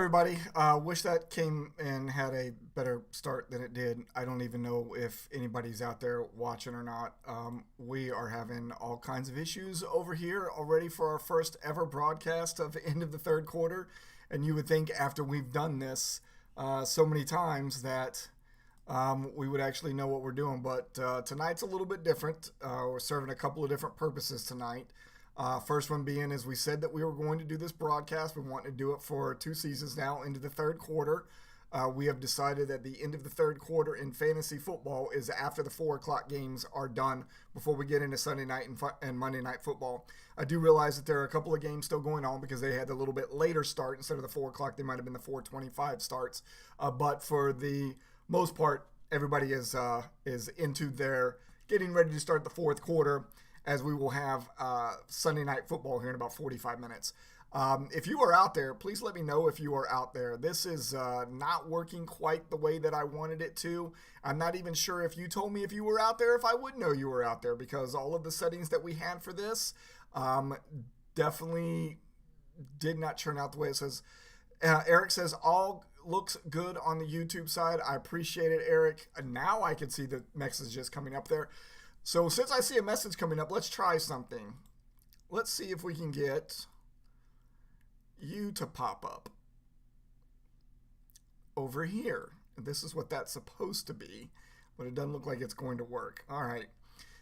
everybody. Wish that came and had a better start than it did. I don't even know if anybody's out there watching or not. We are having all kinds of issues over here already for our first ever broadcast of the end of the third quarter. And you would think after we've done this so many times that we would actually know what we're doing. But tonight's a little bit different. We're serving a couple of different purposes tonight. First one being, as we said that we were going to do this broadcast, we want to do it for 2 seasons now into the third quarter. We have decided that the end of the third quarter in fantasy football is after the 4 o'clock games are done before we get into Sunday night and Monday night football. I do realize that there are a couple of games still going on because they had a little bit later start. Instead of the 4 o'clock, they might have been the 4:25 starts. But for the most part, everybody is into their getting ready to start the fourth quarter, as we will have Sunday night football here in about 45 minutes. If you are out there, please let me know if you are out there. This is not working quite the way that I wanted it to. I'm not even sure if you told me if you were out there, if I would know you were out there, because all of the settings that we had for this definitely did not turn out the way it says. Eric says, all looks good on the YouTube side. I appreciate it, Eric. Now I can see the messages coming up there. So since I see a message coming up, let's try something. Let's see if we can get you to pop up over here. This is what that's supposed to be, but it doesn't look like it's going to work. All right.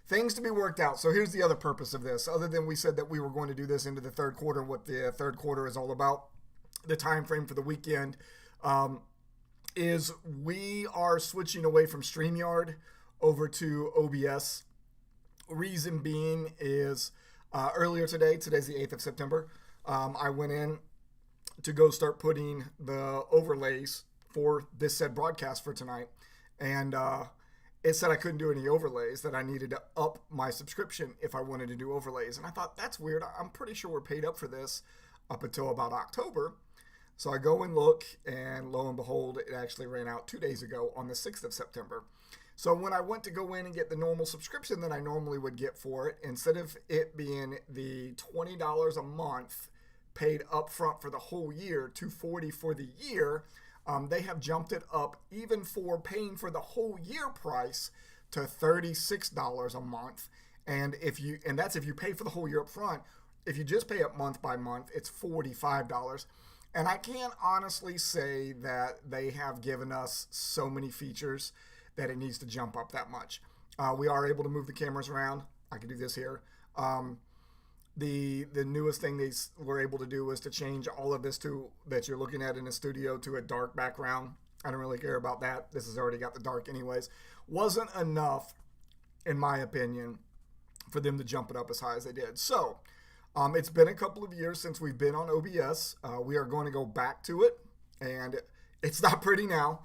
Things to be worked out. So here's the other purpose of this. Other than we said that we were going to do this into the third quarter, what the third quarter is all about, the time frame for the weekend, is we are switching away from StreamYard over to OBS. Reason being is earlier today, today's the 8th of September, I went in to go start putting the overlays for this said broadcast for tonight. And it said I couldn't do any overlays, that I needed to up my subscription if I wanted to do overlays. And I thought, that's weird. I'm pretty sure we're paid up for this up until about October. So I go and look, and lo and behold, it actually ran out 2 days ago on the 6th of September. So when I went to go in and get the normal subscription that I normally would get for it, instead of it being the $20 a month paid up front for the whole year, $240 for the year, they have jumped it up even for paying for the whole year price to $36 a month. And that's if you pay for the whole year up front. If you just pay it month by month, it's $45. And I can't honestly say that they have given us so many features that it needs to jump up that much. We are able to move the cameras around. I can do this here. The newest thing they were able to do was to change all of this that you're looking at in the studio to a dark background. I don't really care about that. This has already got the dark anyways. Wasn't enough, in my opinion, for them to jump it up as high as they did. So it's been a couple of years since we've been on OBS. We are going to go back to it, and it's not pretty now.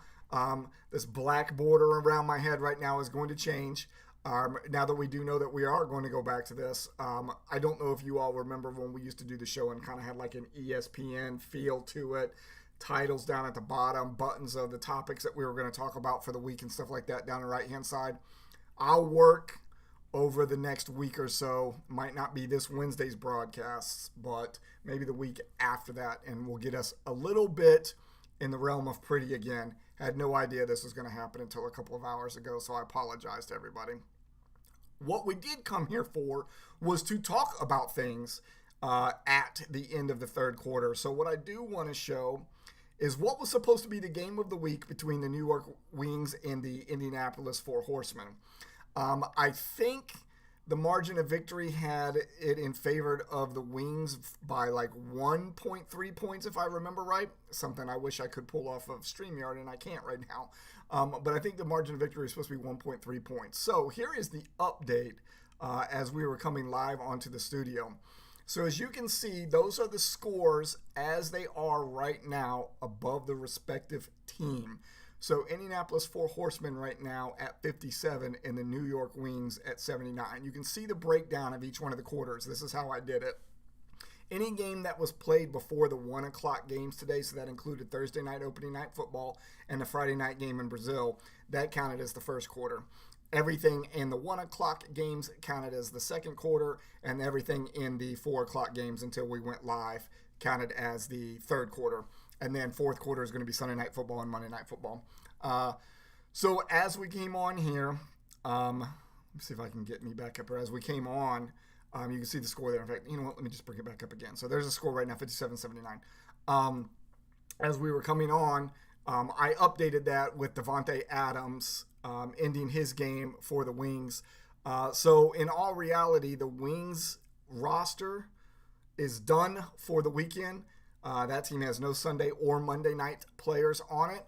This black border around my head right now is going to change. Now that we do know that we are going to go back to this, I don't know if you all remember when we used to do the show and kind of had like an ESPN feel to it, titles down at the bottom, buttons of the topics that we were going to talk about for the week and stuff like that down the right-hand side. I'll work over the next week or so, might not be this Wednesday's broadcasts, but maybe the week after that, and we'll get us a little bit in the realm of pretty again. Had no idea this was going to happen until a couple of hours ago, so I apologize to everybody. What we did come here for was to talk about things at the end of the third quarter. So what I do want to show is what was supposed to be the game of the week between the New York Wings and the Indianapolis Four Horsemen. I think the margin of victory had it in favor of the Wings by like 1.3 points, if I remember right. Something I wish I could pull off of StreamYard, and I can't right now. But I think the margin of victory is supposed to be 1.3 points. So here is the update as we were coming live onto the studio. So as you can see, those are the scores as they are right now above the respective team. So Indianapolis Four Horsemen right now at 57 and the New York Wings at 79. You can see the breakdown of each one of the quarters. This is how I did it. Any game that was played before the 1 o'clock games today, so that included Thursday night opening night football and the Friday night game in Brazil, that counted as the first quarter. Everything in the 1 o'clock games counted as the second quarter, and everything in the 4 o'clock games until we went live counted as the third quarter. And then fourth quarter is going to be Sunday Night Football and Monday Night Football. So as we came on here, let me see if I can get me back up here. As we came on, you can see the score there. In fact, you know what? Let me just bring it back up again. So there's a score right now, 57-79. As we were coming on, I updated that with Devontae Adams ending his game for the Wings. So in all reality, the Wings roster is done for the weekend. That team has no Sunday or Monday night players on it.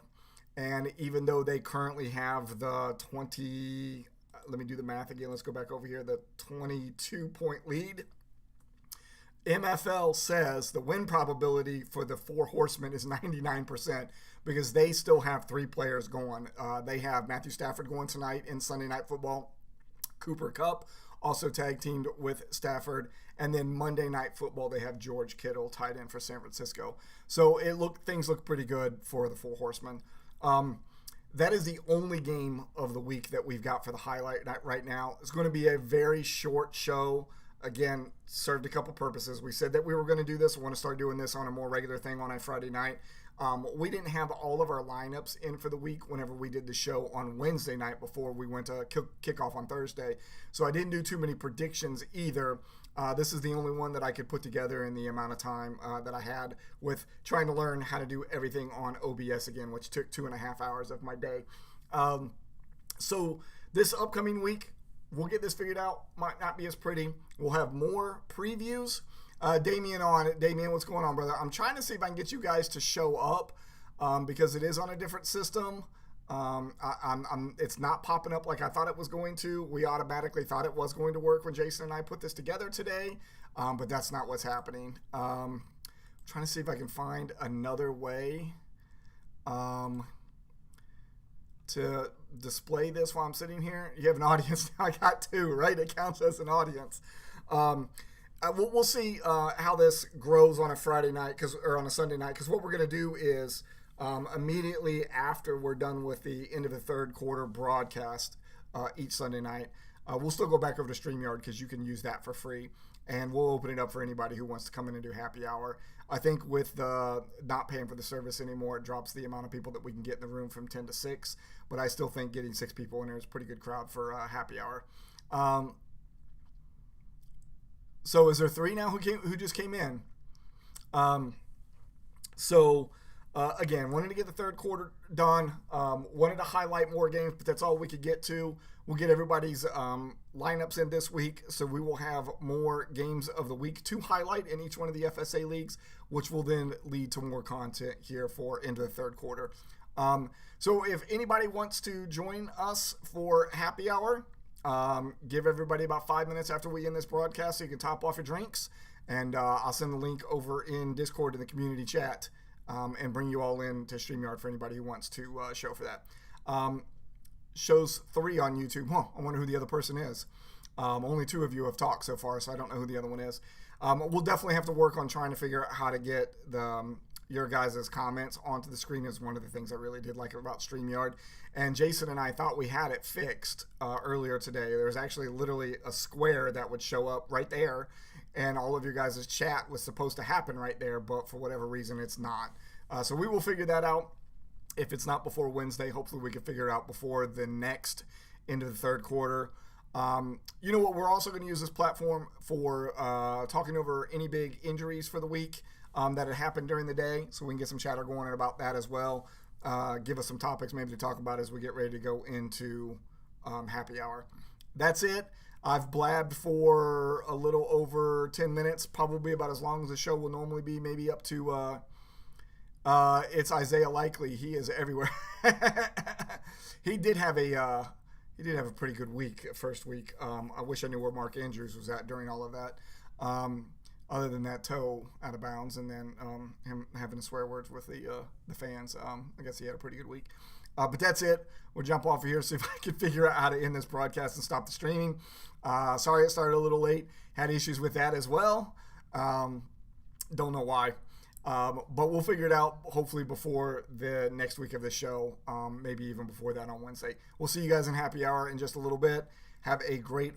And even though they currently have the 20, let me do the math again. Let's go back over here. The 22-point lead. MFL says the win probability for the Four Horsemen is 99% because they still have 3 players going. They have Matthew Stafford going tonight in Sunday Night Football. Cooper Kupp also tag teamed with Stafford. And then Monday Night Football, they have George Kittle tight end for San Francisco. So things look pretty good for the Four Horsemen. That is the only game of the week that we've got for the highlight right now. It's going to be a very short show. Again, served a couple purposes. We said that we were going to do this. We want to start doing this on a more regular thing on a Friday night. We didn't have all of our lineups in for the week whenever we did the show on Wednesday night before we went to kickoff on Thursday. So I didn't do too many predictions either. This is the only one that I could put together in the amount of time that I had with trying to learn how to do everything on OBS again, which took 2.5 hours of my day. So this upcoming week, we'll get this figured out. Might not be as pretty. We'll have more previews. Damien on it. Damien, what's going on, brother? I'm trying to see if I can get you guys to show up because it is on a different system. It's not popping up like I thought it was going to. We automatically thought it was going to work when Jason and I put this together today, but that's not what's happening. I'm trying to see if I can find another way to display this while I'm sitting here. You have an audience now. I got 2, right? It counts as an audience. We'll see how this grows on a Friday night or on a Sunday night, because what we're going to do is immediately after we're done with the end of the third quarter broadcast each Sunday night, we'll still go back over to StreamYard because you can use that for free, and we'll open it up for anybody who wants to come in and do happy hour. I think with the not paying for the service anymore, it drops the amount of people that we can get in the room from 10 to 6, but I still think getting 6 people in there is a pretty good crowd for happy hour. So is there 3 now who just came in? Again, wanted to get the third quarter done. Wanted to highlight more games, but that's all we could get to. We'll get everybody's lineups in this week, so we will have more games of the week to highlight in each one of the FSA leagues, which will then lead to more content here for into the third quarter. So if anybody wants to join us for happy hour, give everybody about 5 minutes after we end this broadcast so you can top off your drinks, and I'll send the link over in Discord in the community chat and bring you all in to StreamYard for anybody who wants to show for that. Shows 3 on YouTube. I wonder who the other person is. Only 2 of you have talked so far, so I don't know who the other one is. We'll definitely have to work on trying to figure out how to get your guys' comments onto the screen. Is one of the things I really did like about StreamYard. And Jason and I thought we had it fixed earlier today. There was actually literally a square that would show up right there, and all of your guys' chat was supposed to happen right there, but for whatever reason, it's not. So we will figure that out. If it's not before Wednesday, hopefully we can figure it out before the next into the third quarter. You know what? We're also going to use this platform for talking over any big injuries for the week that had happened during the day, so we can get some chatter going about that as well. Give us some topics maybe to talk about as we get ready to go into happy hour. That's it. I've blabbed for a little over 10 minutes, probably about as long as the show will normally be, maybe up to it's Isaiah Likely. He is everywhere. He did have a pretty good week, first week. I wish I knew where Mark Andrews was at during all of that. Other than that toe out of bounds, and then him having to swear words with the fans. I guess he had a pretty good week. But that's it. We'll jump off of here, see if I can figure out how to end this broadcast and stop the streaming. Sorry it started a little late. Had issues with that as well. Don't know why. But we'll figure it out hopefully before the next week of the show, maybe even before that on Wednesday. We'll see you guys in happy hour in just a little bit. Have a great